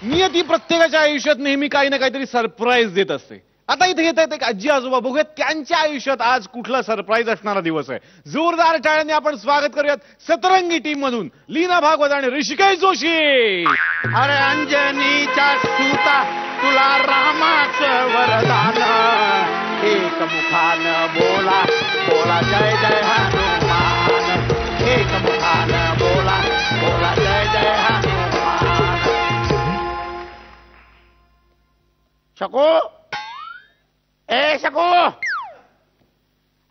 नियती प्रत्येकाच्या आयुष्यात नेहमी काही ना काहीतरी सरप्राईज देत असते. आता इथे येत आहेत एक आजी आजोबा, बघूयात त्यांच्या आयुष्यात आज कुठला सरप्राईज असणारा दिवस आहे. जोरदार टाळ्यांनी आपण स्वागत करूयात सतरंगी टीम मधून लीना भागवत आणि ऋषिकेश जोशी. अरे अंजनीच्या सूता तुला रामाचं वरदान, एक मुखानं बोला बोला जय जय हनुमान, एक मुखानं बोला बोला जय जय हनुमान. शकू, ए शकू,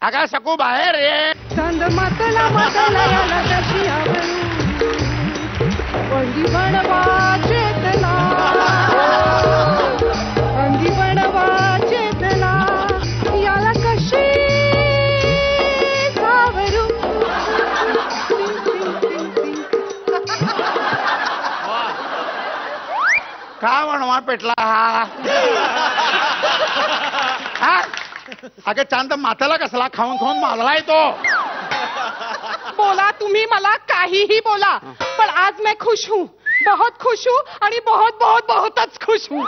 अगं शकू बाहेर ये. चांद मातला मातला याला कशी आवडू, अंगी बनवा चेतना, अंगी बनवा चेतना, याला कशी सावरू. का वणवा पेटला हा? अगं चांद माथ्याला कसला खाऊन खाऊन माजलाय तो. बोला तुम्ही मला काहीही बोला, पण आज मैं खुश हूँ, बहुत खुश हूँ आणि बहुत बहुत बहुतच खुश हूँ.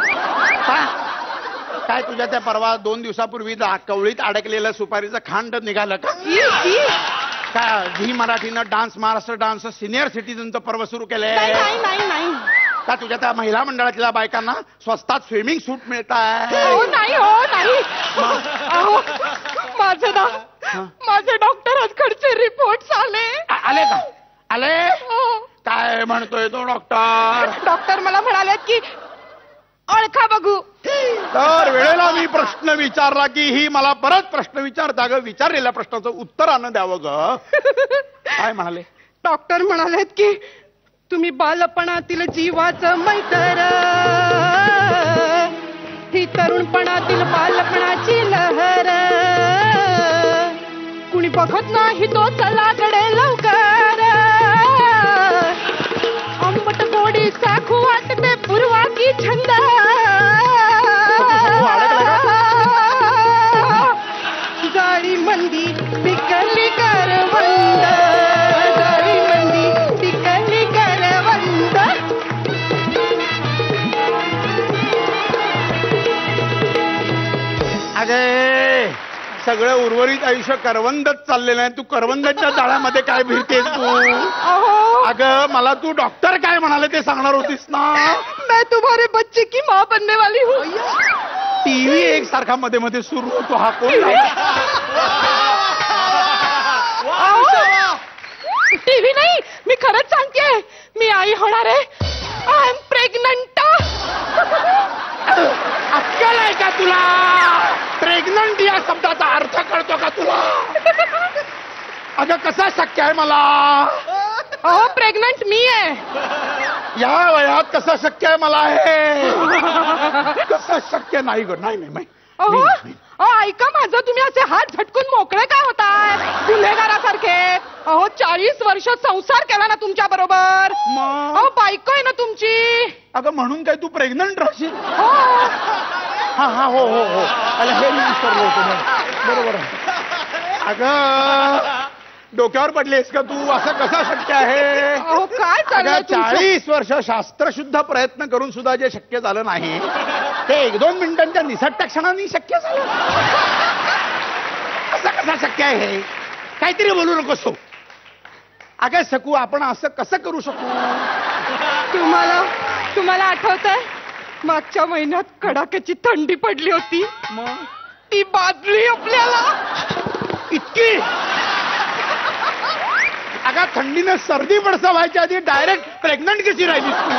काय तुझ्या त्या परवा 2 दिवसापूर्वी कवळीत अडकलेलं सुपारीचं खांड निघालं का? काय झी मराठीनं डान्स महाराष्ट्र डान्स सिनियर सिटीजनचं पर्व सुरू केलंय. नाही नाही नाही, का तुझ्या त्या महिला मंडळातल्या बायकांना स्वस्तात स्विमिंग सूट मिळत आहे? हो नाही, हो नाही. अहो माझं ना, माझे डॉक्टर कडचे रिपोर्ट आले का? आले? काय म्हणतोय तो डॉक्टर? डॉक्टर मला म्हणाले की ओळखा बघू. तर वेळेला मी प्रश्न विचारला की ही मला परत प्रश्न विचारता ग. विचारलेल्या प्रश्नाचं उत्तरानं द्यावं ग. काय म्हणाले? डॉक्टर म्हणालेत की तुम्ही बालपणातील जीवाचं मैत्र, ही तरुणपणातील बालपणाची लहर, कुणी बघत नाही तो चलाकडे लवकर, आंबट गोडी चाखू वाटते पूर्वा की छंद, जाळी मंदी पिकली करवंद, जाळी मंदी पिकली करवंद. अगे सगळं उर्वरित आयुष्य करवंदच चाललेलं आहे. तू करवंदाच्या जाळ्यामध्ये काय भिडतेस तू? अगं मला तू डॉक्टर काय म्हणाले ते सांगणार होतीस ना. मैं तुम्हारे बच्चे की माँ बनने वाली हूँ. टीव्ही एक सारखा मध्ये मध्ये सुरू होतो. हा कोण? टीव्ही नाही, मी खरंच सांगते, मी आई होणार आहे. I am pregnant. अक्कल आहे का तुला? प्रेग्नंट या शब्दाचा अर्थ कळतो का तुला? अगं कसा शक्य आहे मला? अहो प्रेग्नंट मी आहे. या वयात कसं शक्य आहे मला? हे कसं शक्य नाही ग. नाही. अहो ऐका माझं, तुम्ही असे हात झटकून मोकळे काय होताय गुन्हेगारासारखे? अहो 40 वर्ष संसार केला ना तुमच्या बरोबर. अहो बायको आहे ना तुमची. अगं म्हणून काय तू प्रेग्नंट राहशील? हो हो अरे हे मी विसरलो होतो. बरोबर. अगं डोक्यावर पडलीस का तू? असं कसं शक्य आहे? अहो काय चाललंय? 40 वर्ष शास्त्रशुद्ध प्रयत्न करून सुद्धा जे शक्य झालं नाही ते 1-2 मिनिटांच्या निसटत्या क्षणांनी शक्य झालं. असं कसं शक्य आहे हे? काहीतरी बोलू नकोस तू. अगं सकू आपण असं कसं करू शकू? तुम्हाला आठवतंय मागच्या महिन्यात कडाक्याची थंडी पडली होती, मग ती बादली आपल्याला इतकी. अगं थंडीनं सर्दी पडसा व्हायच्या आधी डायरेक्ट प्रेग्नंट कशी राहिलीस तू?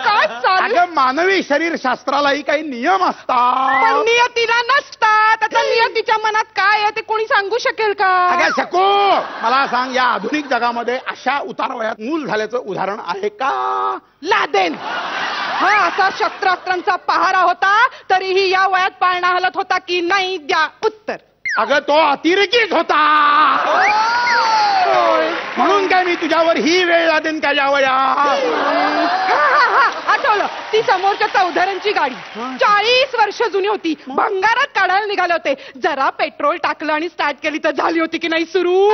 काय चाललं? अगं मानवी शरीर शास्त्रालाही काही नियम असतात. पण नियतीला नसतात. आता नियतीच्या मनात काय आहे ते कोणी सांगू शकेल का? अगं शकू मला सांग, या आधुनिक जगामध्ये अशा उतार वयात मूल झाल्याचं उदाहरण आहे का? लादेन हा असा शस्त्रास्त्रांचा पहारा होता, तरीही या वयात पाळणा हलत होता की नाही? द्या उत्तर. अगं तो अतिरेकीच होता. म्हणून काय मी तुझ्यावर ही वेळ लादेन का या वयात? आठवलं, ती समोरच्या चौधऱ्यांची गाडी 40 वर्ष जुनी होती. भंगारात काढायला निघाले होते. जरा पेट्रोल टाकलं आणि स्टार्ट केली तर झाली होती की नाही सुरू.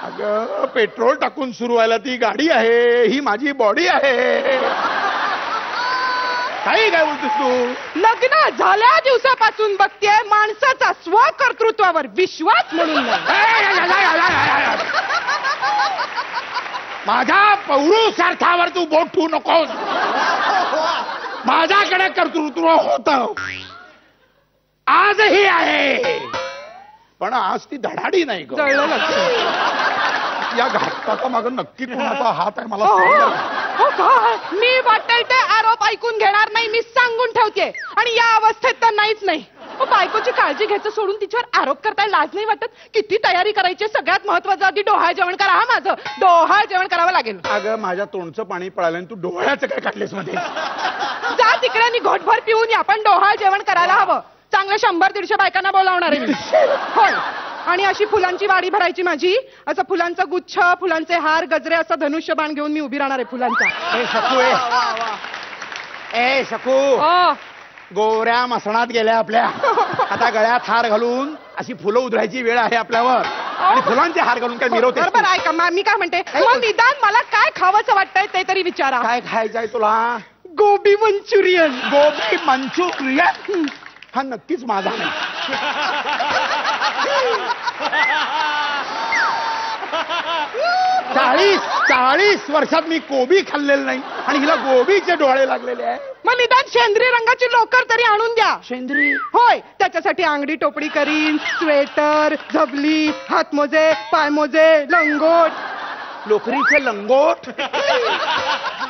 अगं पेट्रोल टाकून सुरू व्हायला ती गाडी आहे, ही माझी बॉडी आहे. काही काय बोलतोस तू? लग्न झाल्या दिवसापासून बघतेय माणसाचा स्वकर्तृत्वावर विश्वास म्हणून माझ्या पौरुषार्थावर तू बोट ठेवू नकोस. माझ्याकडे कर्तृत्व होत, आजही आहे, पण आज ती धडाडी नाही ग. जळलं लक्ष. या घाटाचा मागं नक्की कोणाचा हात आहे मला हो, सांग. हो काय? मी वाटेल ते आरोप ऐकून घेणार नाही, मी सांगून ठेवते. आणि या अवस्थेत तर नाहीच नाही. बायकोची काळजी घ्यायचं सोडून तिच्यावर आरोप करताय लाज नाही वाटत? किती तयारी करायची. सगळ्यात महत्वाचं आधी डोहाळ जेवण करा. हा माझं डोहाळ जेवण करावं लागेल. अगं माझ्या तोंडचं पाणी पळालं आणि तू डोळ्याचं काय काढलेस मध्ये? जा तिकडे आणि घोटभर पिऊन या, पण डोहाळ जेवण करायला हवं. चांगलं 100-150 बायकांना बोलावणार आहे मी. होय. आणि अशी फुलांची वाडी भरायची माझी. असं फुलांचा गुच्छ, फुलांचे हार, गजरे, असं धनुष्यबाण घेऊन मी उभी राहणार आहे फुलांचा. ए शकू, ए शकू, गोऱ्या मसणात गेल्या आपल्या. आता गळ्यात हार घालून अशी फुलं उधळायची वेळ आहे आपल्यावर. आणि फुलांचे हार घालून काय मिरवते? बरोबर आहे का? मी काय म्हणते, मग निदान मला काय खावंसं वाटतंय ते तरी विचारा. काय खायचंय तुला? गोबी मंचुरियन. गोबी मंचुरियन हा नक्कीच माझा नाही. 40 वर्षात मी कोबी खाल्लेलं नाही आणि हिला गोबीचे डोळे लागलेले आहे. मग निदान शेंद्री रंगाची लोकर तरी आणून द्या. शेंद्री? होय. त्याच्यासाठी अंगडी टोपडी करीन, स्वेटर, झबली, हातमोजे, पायमोजे, लंगोट. लोकरीचे लंगोट?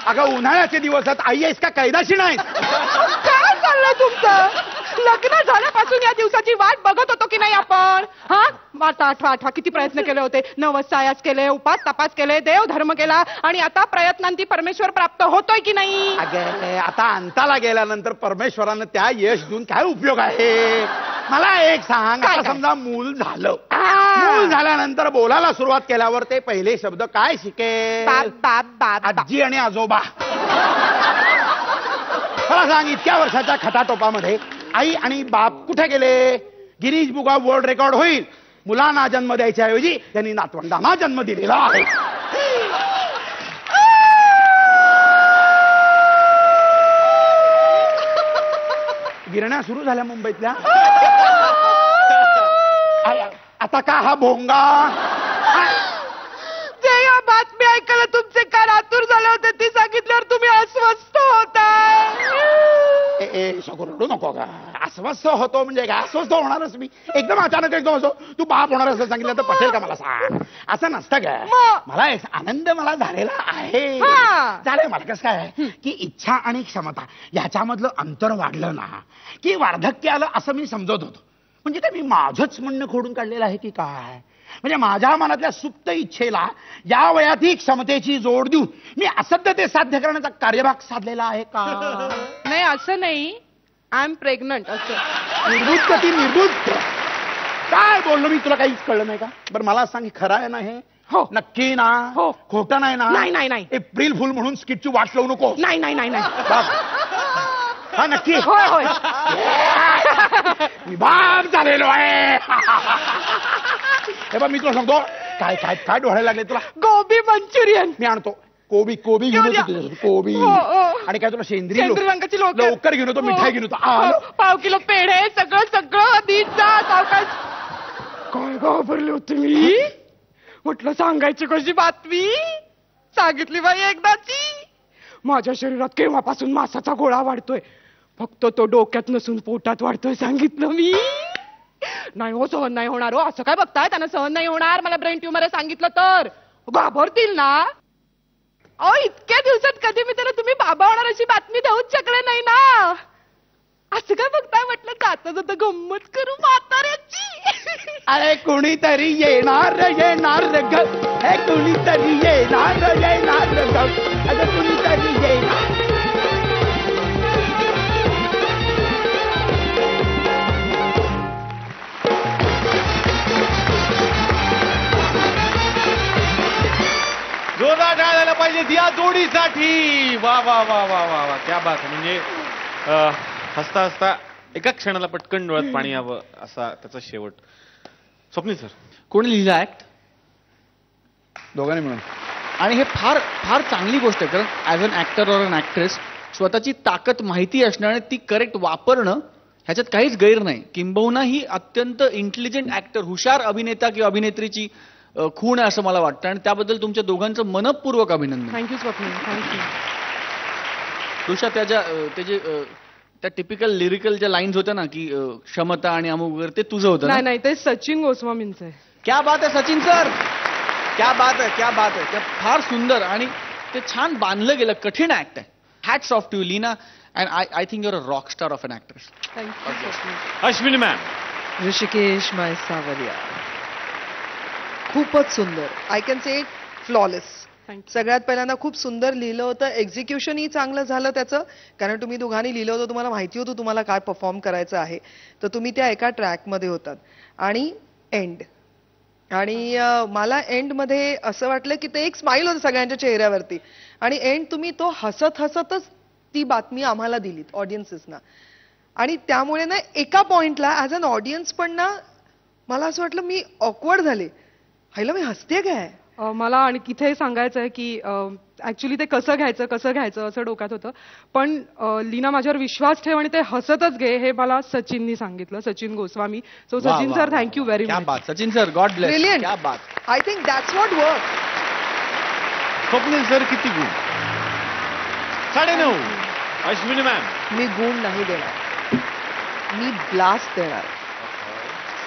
अगं उन्हाळ्याचे दिवस आहेत, आई आहेस का कैदाशी नाही? काय चाललंय तुमचं? लग्न झाल्यापासून या दिवसाची वाट बघत होतो की नाही आपण? हा आठवा किती प्रयत्न केले होते. नवस सायास केले, उपास तपास केले, देव धर्म केला, आणि आता प्रयत्नांती परमेश्वर प्राप्त होतोय की नाही? अगे आता अंताला गेल्यानंतर परमेश्वरानं त्या यश देऊन काय उपयोग आहे? मला एक सांग, आता समजा मूल झालं, मूल झाल्यानंतर बोलायला सुरुवात केल्यावर ते पहिले शब्द काय शिकेल? आजी आणि आजोबा. मला सांग, इतक्या वर्षाच्या खटाटोपामध्ये आई आणि बाप कुठे गेले? Guinness book of world record होईल. मुलांना जन्म द्यायच्या ऐवजी त्यांनी नातवंडांना जन्म दिलेला आहे. गिरण्या सुरू झाल्या मुंबईतल्या. आता का हा भोंगा? ते या बातमी ऐकायला तुमचे कान आतुर झाले होते, ती सांगितल्यावर तुम्ही अस्वस्थ होताय. शकू रडू नको का? अस्वस्थ होतो म्हणजे काय? अस्वस्थ होणारच मी एकदम अचानक एकदम असो. तू बाप होणार असं सांगितलं तर पटेल का मला सांग? असं नसतं का? मला आनंद मला झालेला आहे. झालंय मला. कसं काय की इच्छा आणि क्षमता याच्यामधलं अंतर वाढलं ना की वार्धक्य आलं असं मी समजत होतो. म्हणजे काय मी माझंच म्हणणं खोडून काढलेलं आहे की काय? म्हणजे माझ्या मनातल्या सुप्त इच्छेला या वयातही क्षमतेची जोड देऊन मी असद्य ते साध्य करण्याचा कार्यभाग साधलेला आहे का? नाही, असं नाही. आय एम प्रेग्नंट असं. निर्बुद्ध ती निर्बुद्ध. काय बोललो मी तुला? काहीच कळलं नाही का? बरं मला सांग, खरं आहे ना हे? हो. नक्की ना? हो. खोटं नाही ना? नाही नाही नाही. एप्रिल फुल म्हणून स्किटची वाट लावू नको. नाही नाही नाही नाही. हा नक्की? होय होय. मी बाप झालेलो आहे. हे बघ मी तुला सांगतो, काय काय काय डोळ्याला लागले तुला? गोबी मंचुरियन मी आणतो. कोबी घेऊन येतो तुझ्यासाठी. कोबी आणि काय तुला शेंद्री रंगाची लोकर. लवकर घेऊन येतो. मिठाई घेऊन येतो. 5 किलो पेढे, सगळं नीट जा सावकाश. काय घाबरले होते मी. म्हटलं सांगायची कशी बातमी. सांगितली बाई एकदाची. माझ्या शरीरात केव्हापासून मासाचा गोळा वाढतोय, फक्त तो डोक्यात नसून पोटात वाढतोय. सांगितलं मी. नाही हो, सहन नाही होणार हो. असं काय बघताय? त्यांना सहन नाही होणार. मला ब्रेन ट्यूमर आहे सांगितलं तर घाबरतील ना. अहो इतक्या दिवसात कधी मी त्याला तुम्ही बाबा होणार अशी बातमी देऊच शकले नाही ना. असं काय बघताय? म्हटलं जाता जाता गंमत करू म्हाताऱ्याची. अरे कुणीतरी येणार ग. हे कुणीतरी येणार ग. अरे कुणीतरी येणार. जोरदार टाळ्या झाल्या पाहिजेत या जोडीसाठी. वा वा वा वा वा वा, क्या बात. म्हणजे हसता हसता एका क्षणाला पटकन डोळ्यात पाणी यावं असा त्याचा शेवट. स्वप्नील सर, कोणी लिहिला ऍक्ट? दोघांनी मिळून. आणि हे फार फार चांगली गोष्ट आहे, कारण as an actor or an actress स्वतःची ताकद माहिती असणं आणि ती करेक्ट वापरणं ह्याच्यात काहीच गैर नाही. किंबहुना ही अत्यंत इंटेलिजंट ॲक्टर, हुशार अभिनेता किंवा अभिनेत्रीची खूण आहे असं मला वाटतं, आणि त्याबद्दल तुमच्या दोघांचं मनपूर्वक अभिनंदन. Thank you Swapnil, thank you. ऋषा, त्या टिपिकल लिरिकल ज्या लाईन्स होत्या ना की क्षमता आणि अमुक वगैरे, ते तुझं होतं ना? नाही, ते सचिन गोस्वामींचं आहे. क्या बात आहे सचिन सर, क्या बात आहे, क्या बात आहे. त्या फार सुंदर आणि ते छान बांधलं गेलं. कठीण ऍक्ट आहे. Hats off to Leena, and I think your a rock star of an actress. Thank you Swapnil. Ashwini ma'am. Hrishikesh my सावरिया, खूपच सुंदर. I can say it flawless. Thank you. सगळ्यात पहिल्यांदा खूप सुंदर लिहिलं होतं. एक्झिक्युशनही चांगलं झालं त्याचं, कारण तुम्ही दोघांनी लिहिलं होतं, तुम्हाला माहिती होतं तुम्हाला काय परफॉर्म करायचं आहे, तर तुम्ही त्या एका ट्रॅकमध्ये होतात. आणि एंड, आणि मला एंडमध्ये असं वाटलं की ते एक स्माईल होतं सगळ्यांच्या चेहऱ्यावरती, आणि एंड तुम्ही तो हसत हसतच ती बातमी आम्हाला दिलीत ऑडियन्सेसना. आणि त्यामुळे ना एका पॉइंटला ॲज अन ऑडियन्स पण ना मला असं वाटलं मी ऑकवर्ड झाले, हायला मी हसते काय. मला आणि इथे सांगायचं आहे की ऍक्च्युली ते कसं घ्यायचं असं डोक्यात होतं, पण लीना माझ्यावर विश्वास ठेव आणि ते हसतच घे हे मला सचिननी सांगितलं, Sachin Goswami. So Sachin sir, thank you very क्या मच. बात Sachin sir, God bless. Brilliant. क्या बात. I think that's what work. Swapnil sir किती गुण? 9.5. अश्विनी मॅम. मी गुण नाही देणार, मी ब्लास्ट देणार.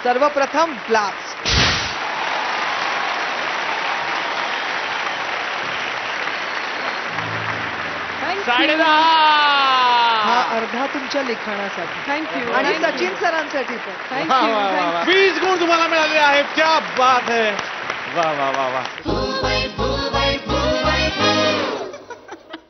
सर्वप्रथम ब्लास्ट. हा 10.5. अर्धा तुमच्या लिखाणासाठी थँक्यू. आणि सचिन सरांसाठी पण. थँक्यू. 20 गुण तुम्हाला मिळाले आहेत. क्या बात है. वा वा वा वा.